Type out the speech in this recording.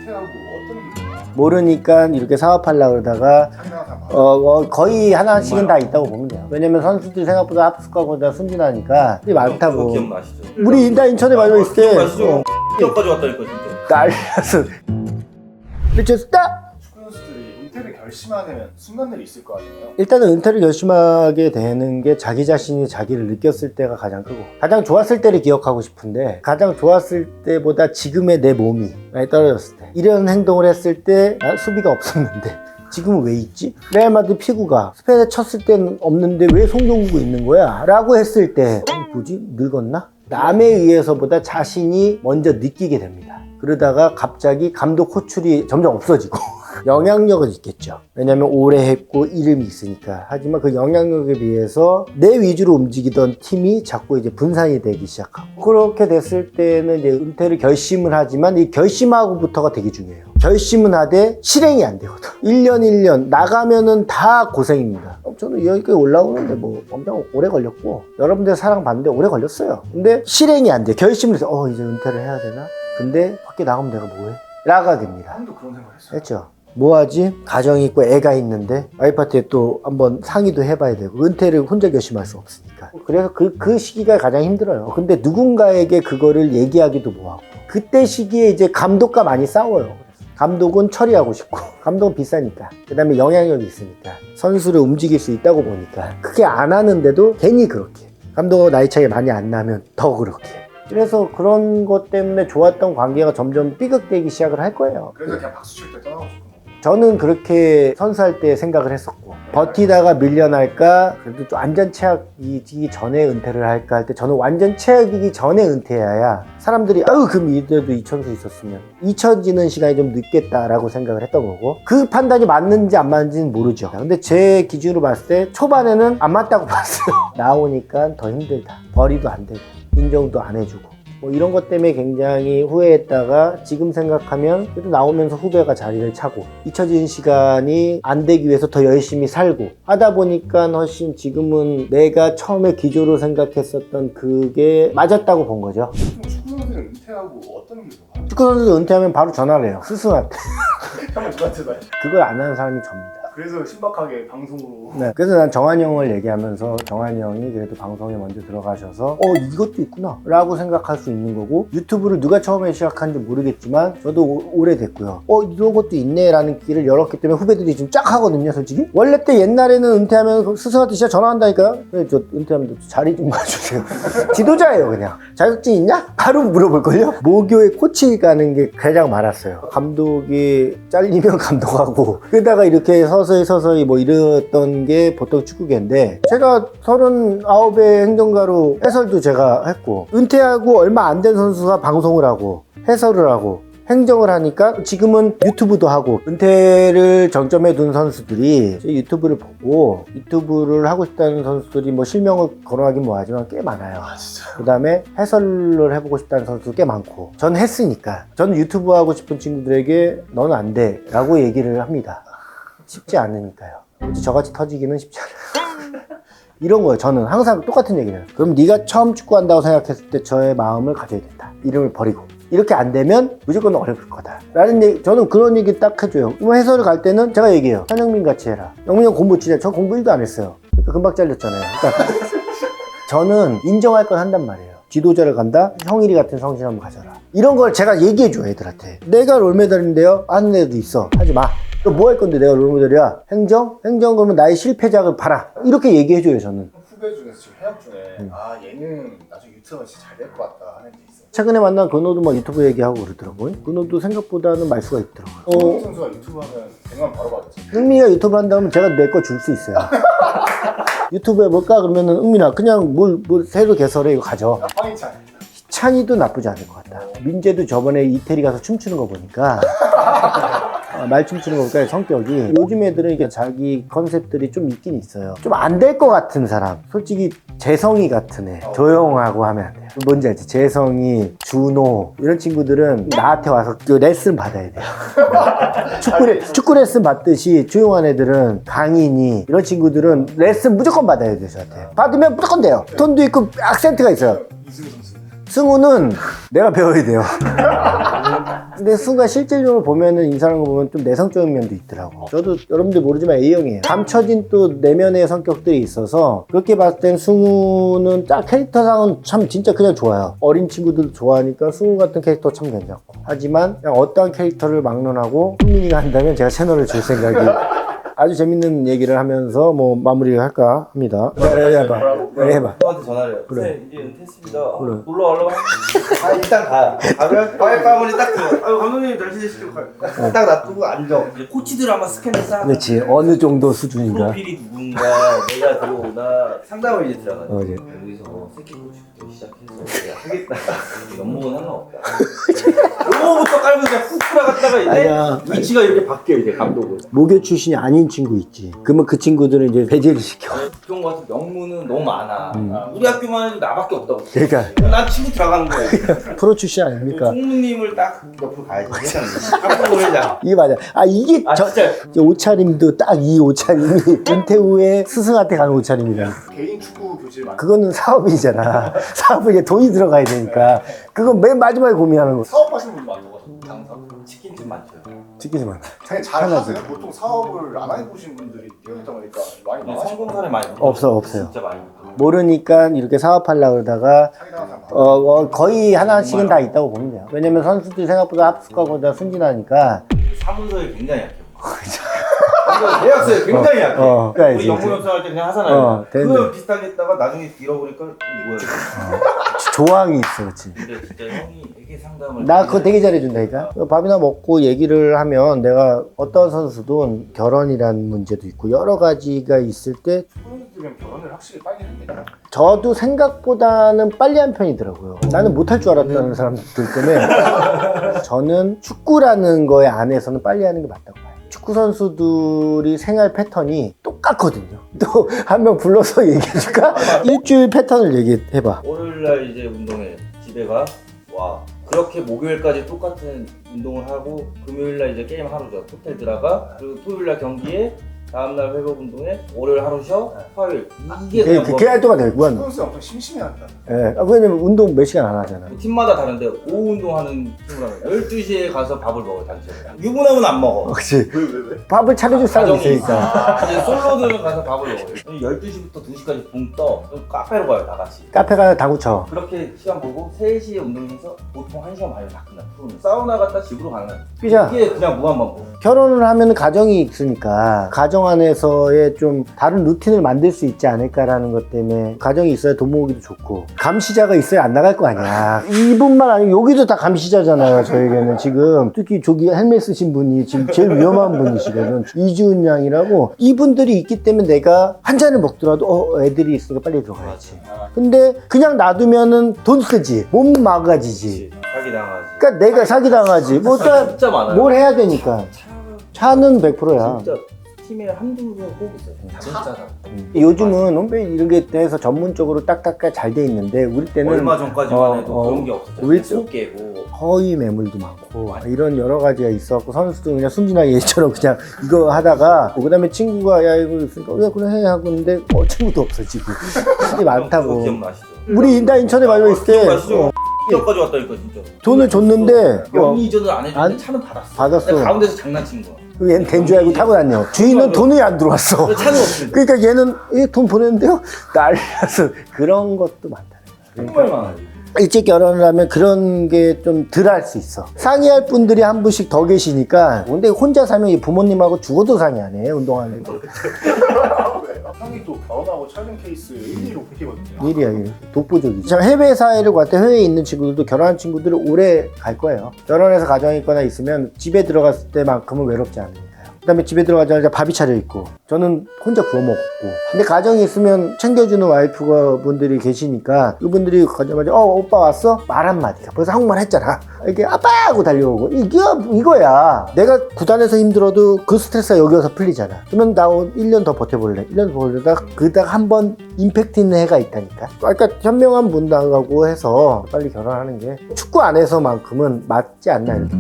은퇴하고 어떤 게 좋아? 모르니까 이렇게 사업하려고 그러다가 거의 하나씩은 다 있다고 보면 돼요. 왜냐면 선수들이 생각보다 합숙하고 순진하니까 많다고. 그거 기억나시죠? 우리 나 인천에 마지막에 있을 때 기억나시죠? 기억까지 왔다니까 진짜. 난리났어. 미쳤다. 축구 선수들이 은퇴를 결심하는 순간들이 있을 거 아니에요? 일단은 은퇴를 결심하게 되는 게 자기 자신이 자기를 느꼈을 때가 가장 크고, 가장 좋았을 때를 기억하고 싶은데 가장 좋았을 때보다 지금의 내 몸이 많이 떨어졌을 때, 이런 행동을 했을 때 수비가 없었는데 지금은 왜 있지? 레알 마드리드 피구가 스페인에 쳤을 때는 없는데 왜 송병구가 있는 거야? 라고 했을 때 뭐지? 늙었나? 남에 의해서보다 자신이 먼저 느끼게 됩니다. 그러다가 갑자기 감독 호출이 점점 없어지고 영향력은 있겠죠. 왜냐면 오래 했고 이름이 있으니까. 하지만 그 영향력에 비해서 내 위주로 움직이던 팀이 자꾸 이제 분산이 되기 시작하고, 그렇게 됐을 때는 이제 은퇴를 결심을 하지만 이 결심하고부터가 되게 중요해요. 결심은 하되 실행이 안 되거든. 1년 나가면은 다 고생입니다. 저는 여기까지 올라오는데 뭐 엄청 오래 걸렸고, 여러분들 사랑받는데 오래 걸렸어요. 근데 실행이 안 돼. 결심을 해서 이제 은퇴를 해야 되나? 근데 밖에 나가면 내가 뭐해? 라가 됩니다. 형도 그런 생각 했어요? 했죠. 뭐하지? 가정이 있고 애가 있는데 와이프한테 또 한번 상의도 해봐야 되고, 은퇴를 혼자 결심할 수 없으니까. 그래서 그 시기가 가장 힘들어요. 근데 누군가에게 그거를 얘기하기도 뭐하고, 그때 시기에 이제 감독과 많이 싸워요. 감독은 처리하고 싶고, 감독은 비싸니까, 그 다음에 영향력이 있으니까, 선수를 움직일 수 있다고 보니까 그게 안 하는데도 괜히 그렇게, 감독하고 나이 차이 많이 안 나면 더 그렇게. 그래서 그런 것 때문에 좋았던 관계가 점점 삐걱대기 시작을 할 거예요. 그래서 그냥 박수 칠 때 떠나고 싶구나. 저는 그렇게 선수할 때 생각을 했었고, 버티다가 밀려날까, 그래도 좀 완전 최악이기 전에 은퇴를 할까 할 때, 저는 완전 최악이기 전에 은퇴해야 사람들이 그럼 이때도 이천수 있었으면 잊혀지는 시간이 좀 늦겠다라고 생각을 했던 거고, 그 판단이 맞는지 안 맞는지는 모르죠. 근데 제 기준으로 봤을 때 초반에는 안 맞다고 봤어요. 나오니까 더 힘들다, 벌이도 안 되고 인정도 안 해주고, 뭐 이런 것 때문에 굉장히 후회했다가 지금 생각하면 그래도 나오면서 후배가 자리를 차고, 잊혀진 시간이 안 되기 위해서 더 열심히 살고 하다 보니까 훨씬 지금은 내가 처음에 기조로 생각했었던 그게 맞았다고 본 거죠. 축구 선수는 은퇴하고 어떤 게 좋아? 축구 선수 은퇴하면 바로 전화를 해요. 스승한테. 형은 누구한테 봐? 그걸 안 하는 사람이 접니다. 그래서 신박하게 방송으로. 네, 그래서 난 정한이 형을 얘기하면서 정한이 형이 그래도 방송에 먼저 들어가셔서 이것도 있구나 라고 생각할 수 있는 거고, 유튜브를 누가 처음에 시작한지 모르겠지만 저도 오래됐고요. 이런 것도 있네 라는 길을 열었기 때문에 후배들이 지금 쫙 하거든요. 솔직히 원래 때 옛날에는 은퇴하면 스승한테 진짜 전화한다니까요. 저 은퇴하면 자리 좀 봐주세요. 지도자예요. 그냥 자격증 있냐? 바로 물어볼걸요. 모교에 코치 가는 게 가장 많았어요. 감독이 잘리면 감독하고, 그러다가 이렇게 서서히 뭐 이랬던 게 보통 축구계인데, 제가 39의 행정가로 해설도 제가 했고, 은퇴하고 얼마 안 된 선수가 방송을 하고 해설을 하고 행정을 하니까 지금은 유튜브도 하고, 은퇴를 정점에 둔 선수들이 유튜브를 보고, 유튜브를 하고 싶다는 선수들이 뭐 실명을 거론하긴 뭐하지만 꽤 많아요. 진짜. 그 다음에 해설을 해보고 싶다는 선수도 꽤 많고, 전 했으니까 저는 유튜브 하고 싶은 친구들에게 너는 안 돼 라고 얘기를 합니다. 쉽지 않으니까요. 저같이 터지기는 쉽지 않아요. 이런 거예요. 저는 항상 똑같은 얘기를 해요. 그럼 네가 처음 축구한다고 생각했을 때 저의 마음을 가져야 된다. 이름을 버리고. 이렇게 안 되면 무조건 어려울 거다 라는 얘기, 저는 그런 얘기 딱 해줘요. 뭐 해설을 갈 때는 제가 얘기해요. 현영민 같이 해라. 영민이 형 공부 진짜, 저 공부 1도 안 했어요. 그러니까 금방 잘렸잖아요. 그러니까 저는 인정할 건 한단 말이에요. 지도자를 간다? 형일이 같은 성실 한번 가져라. 이런 걸 제가 얘기해줘요, 애들한테. 내가 롤모델인데요? 하는 애도 있어. 하지 마. 너 뭐 할 건데 내가 롤모델이야? 행정? 행정 그러면 나의 실패작을 봐라. 이렇게 얘기해줘요, 저는. 후배 중에서 지금 해학 중에 얘는 나중에 유튜브가 진짜 잘 될 것 같다 하는 게 있어. 최근에 만난 근호도 막 유튜브 얘기하고 그러더라고요. 근호도 생각보다는 말수가 있더라고요. 손흥민 선수가 유튜브 하면 100만 바로 받았지. 흥민이가 유튜브 한다면 제가 내 거 줄 수 있어요. 유튜브 해볼까? 그러면은 흥민아 그냥 뭘 새로 개설해, 이거 가져. 황희찬. 찬이도 나쁘지 않을 것 같다. 민재도 저번에 이태리 가서 춤추는 거 보니까 말 춤추는 거 보니까 성격이, 요즘 애들은 이게 자기 컨셉들이 좀 있긴 있어요. 좀 안 될 것 같은 사람, 솔직히 재성이 같은 애, 조용하고 하면 안 돼요. 뭔지 알지? 재성이, 준호 이런 친구들은 나한테 와서 그 레슨 받아야 돼요. 축구 레슨 받듯이 조용한 애들은, 강인이 이런 친구들은 레슨 무조건 받아야 돼요. 저한테 받으면 무조건 돼요. 톤도 있고 악센트가 있어요. 이승우 선수. 승우는 내가 배워야 돼요. 근데 승우가 실질적으로 보면은 인사하는 거 보면 좀 내성적인 면도 있더라고. 저도 여러분들 모르지만 A형이에요. 감춰진 또 내면의 성격들이 있어서 그렇게 봤을 땐 승우는 딱 캐릭터상은 참 진짜 그냥 좋아요. 어린 친구들도 좋아하니까 승우 같은 캐릭터 참 괜찮고. 하지만 그냥 어떠한 캐릭터를 막론하고 흥민이가 한다면 제가 채널을 줄 생각이 아주 재밌는 얘기를 하면서 뭐 마무리를 할까 합니다. 해봐. 형한테 전화를 해요. 그래. 네, 이제 은퇴했습니다. 그래. 놀러 와려고 일단 가. 가면 과외과문이 딱 들어. 아유 감독님 잘 지내시죠? 딱 놔두고 앉아. 이제 코치들 아마 스캔해서 그렇지. 어느 정도 수준인가. 프로필이 누군가 내가 들어오나 상담을 이제 들어가요. 이제. 여기서 새끼 코치부터 시작해서 내가 하겠다. 연봉은 상관없다. 요거부터 깔면서 그냥 훅 들어갔다가 이제 아니야. 위치가 이렇게 바뀌어 이제 감독은. 모교 출신이 아닌 친구 있지. 그러면 그 친구들은 이제 배제를 시켜. 그런 거 같은 명문은 너무 많아. 우리 학교만 해도 나밖에 없다고. 그러니까 난 친구 들어가는 거야. 프로 출신 아닙니까? 총무님을 딱 옆으로 가야지. 한국어 회장. 이게 맞아. 아 이게 아 진짜 이제 옷차림도 딱 이 옷차림이 은퇴 후에 스승한테 가는 옷차림이라. 개인 축구 교실 많이. 그거는 사업이잖아. 사업은 이제 돈이 들어가야 되니까. 그건 맨 마지막에 고민하는 거. 사업하시는 분 많이 먹어서 장사. 치킨집 많죠. 찍기지만. 자기 잘 하세요? 보통 사업을 안 해보신 분들이 있다 보니까 많이 근데 나가시고 성공 사례 많이 없어요. 진짜 많이 있고. 모르니까 이렇게 사업하려고 그러다가 사기당한 사람 많아요. 거의 하나씩은 다 있다고 보면 돼요. 왜냐면 선수들이 생각보다 합숙하고다 순진하니까. 사문서에 굉장히 약해요. 계약서에 굉장히 약해. 그러니까 우리 이제 영문협상 할 때 그냥 하잖아요. 되는데. 그거 비슷하게 했다가 나중에 잃어보니까 뭐야. 조항이 있어, 그렇지. 근데 진짜 형이 되게 상담을. 나 그거 되게 잘해준다니까. 밥이나 먹고 얘기를 하면 내가 어떤 선수든 결혼이라는 문제도 있고 여러 가지가 있을 때 프로들은 결혼을 확실히 빨리 합니다. 저도 생각보다는 빨리 한 편이더라고요. 나는 못할 줄 알았다는 사람들 때문에 저는 축구라는 거에 안에서는 빨리 하는 게 맞다고 봐요. 축구 선수들이 생활 패턴이 똑같거든요. 또 한 명 불러서 얘기해줄까? 일주일 패턴을 얘기해봐. 월요일날 이제 운동해 집에 가. 와 그렇게 목요일까지 똑같은 운동을 하고 금요일날 이제 게임 하루죠. 호텔 들어가. 그리고 토요일날 경기에 다음날 회복 운동에 월요일 하루 쉬어. 화요일 이게 그냥 뭐 그게 할 동안 되고 무한. 선수 엄청 심심해한다. 예, 왜냐면 운동 몇 시간 안 하잖아. 팀마다 다른데 오후 운동하는 팀을 하면 12시에 가서 밥을 먹어요 단체로. 유부남은 안 먹어. 그렇지. 왜? 밥을 차려줄 사람이 가정이 있으니까. 이제 솔로들은 가서 밥을 먹어요. 12시부터 2시까지 붕 떠. 그럼 카페로 가요 다 같이. 카페 가서 당구 쳐. 그렇게 시간 보고 3시에 운동해서 보통 1시간 반에 다 끝나. 프로는 사우나 갔다 집으로 가는 거야. 삐자. 이게 그냥 무한반복. 결혼을 하면 가정이 있으니까 가정 안에서의 좀 다른 루틴을 만들 수 있지 않을까라는 것 때문에 가정이 있어야 돈 모으기도 좋고 감시자가 있어야 안 나갈 거 아니야. 이분만 아니고 여기도 다 감시자잖아요. 저에게는 지금 특히 저기 헬멧 쓰신 분이 지금 제일 위험한 분이시거든. 이주은 양이라고. 이분들이 있기 때문에 내가 한 잔을 먹더라도 애들이 있으니까 빨리 들어가야지. 근데 그냥 놔두면은 돈 쓰지. 몸 망가지지. 사기당하지. 그러니까 내가 사기당하지. 뭐 진짜 많아요. 뭘 해야 되니까. 차는 100%야. 진짜 팀에 한두 명 꼭 있어요. 진짜. 요즘은 홈페이지 이런 게 돼서 전문적으로 딱딱하게 잘 돼 있는데 우리 때는 얼마 전까지만 해도 그런 게 우리 없었잖아요. 속 깨고. 허위 매물도 많고 이런 여러 가지가 있었고 선수도 그냥 순진하게 얘처럼 그냥 이거 하다가 그 다음에 친구가 야 이거 있으니까 그래 해 하고 있는데 친구도 없어지고 일이 많다고. 그거 기억나시죠? 나 인천에 마지막에 있을 때 기억나시죠? 기억까지 왔다니까 진짜. 돈을 줬는데 명의 이전을 안 해줬는데 안- 차는 받았어. 받았어. 근데 가운데서 장난친 거야. 얘는 된 줄 알고 타고 다녀. 주인은 돈이 안 들어왔어. 근데 차는 없으니까. 그러니까 얘는 돈 보냈는데요? 난리났어. 그런 것도 많다는 거야. 정말 많아요. 일찍 결혼을 하면 그런 게 좀 덜 할 수 있어. 상의할 분들이 한 분씩 더 계시니까. 근데 혼자 살면 이 부모님하고 죽어도 상의 안 해, 운동하는 거. 형이 또 결혼하고 촬영 케이스 1위로 뽑히거든요. 일이야, 일. 독보적이지. 참 해외 사회를 갈 때 해외에 있는 친구들도 결혼한 친구들은 오래 갈 거예요. 결혼해서 가정이 있거나 있으면 집에 들어갔을 때만큼은 외롭지 않으니까요. 그 다음에 집에 들어가자마자 밥이 차려있고 저는 혼자 구워 먹었고 근데 가정이 있으면 챙겨주는 와이프가 분들이 계시니까 그분들이 가자마자 오빠 왔어? 말 한마디가 벌써 한국말 했잖아. 이렇게 아빠 하고 달려오고 이거야. 내가 구단에서 힘들어도 그 스트레스가 여기 와서 풀리잖아. 그러면 나 1년 더 버텨볼래. 1년 더 버텨다가 그다가 한번 임팩트 있는 해가 있다니까. 그러니까 현명한 분하고 해서 빨리 결혼하는 게 축구 안에서만큼은 맞지 않나 이렇게.